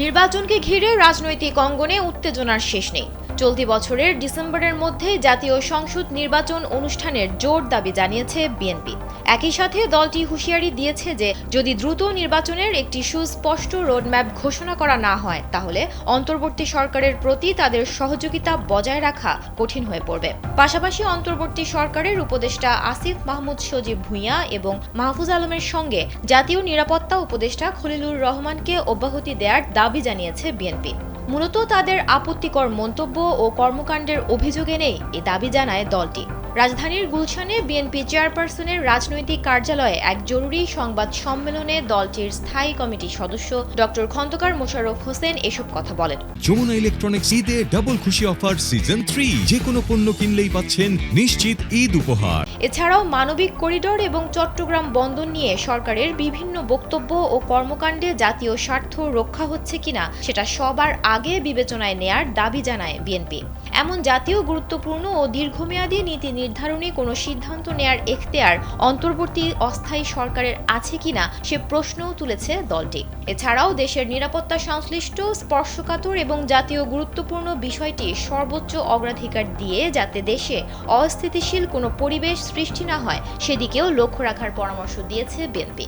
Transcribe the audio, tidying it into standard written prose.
নির্বাচনকে ঘিরে রাজনৈতিক অঙ্গনে উত্তেজনার শেষ নেই। চলতি বছরের ডিসেম্বরের মধ্যে জাতীয় সংসদ নির্বাচন অনুষ্ঠানের জোর দাবি জানিয়েছে বিএনপি। একই সাথে দলটি হুঁশিয়ারি দিয়েছে যে যদি দ্রুত নির্বাচনের একটি সুস্পষ্ট রোডম্যাপ ঘোষণা করা না হয় তাহলে অন্তর্বর্তী সরকারের প্রতি তাদের সহযোগিতা বজায় রাখা কঠিন হয়ে পড়বে। পাশাপাশি অন্তর্বর্তী সরকারের উপদেষ্টা আসিফ মাহমুদ সজীব ভুঁইয়া এবং মাহফুজ আলমের সঙ্গে জাতীয় নিরাপত্তা উপদেষ্টা খলিলুর রহমানকে অব্যাহতি দেওয়ার দাবি জানিয়েছে বিএনপি। মূলত তাদের আপত্তিকর মন্তব্য ও কর্মকাণ্ডের অভিযোগে নেই এ দাবি জানায় দলটি। রাজধানীর গুলশানে বিএনপি চেয়ারপারসনের রাজনৈতিক কার্যালয়ে এক জরুরি সংবাদ সম্মেলনে দলটির স্থায়ী কমিটির সদস্য ডক্টর খন্দকার মোশাররফ হোসেন এসব কথা বলেন। যমুনা ইলেকট্রনিক্স ঈদে ডাবল খুশি অফার সিজন 3, যে কোনো পণ্য কিনলেই পাচ্ছেন নিশ্চিত ঈদ উপহার। এছাড়াও মানবিক করিডোর এবং চট্টগ্রাম বন্দর নিয়ে সরকারের বিভিন্ন বক্তব্য ও কর্মকাণ্ডে জাতীয় স্বার্থ রক্ষা হচ্ছে কিনা সেটা সবার আগে বিবেচনায় নেয়ার দাবি জানায় বিএনপি। এমন জাতীয় গুরুত্বপূর্ণ ও দীর্ঘমেয়াদী নীতি নির্ধারণী কোনো সিদ্ধান্ত নেয়ার এখতিয়ার অন্তর্বর্তী অস্থায়ী সরকারের আছে কিনা সে প্রশ্নও তুলেছে দলটি। এছাড়াও দেশের নিরাপত্তা সংশ্লিষ্ট স্পর্শকাতর এবং জাতীয় গুরুত্বপূর্ণ বিষয়টি সর্বোচ্চ অগ্রাধিকার দিয়ে যাতে দেশে অস্থিতিশীল কোনো পরিবেশ সৃষ্টি না হয় সেদিকেও লক্ষ্য রাখার পরামর্শ দিয়েছে বিএনপি।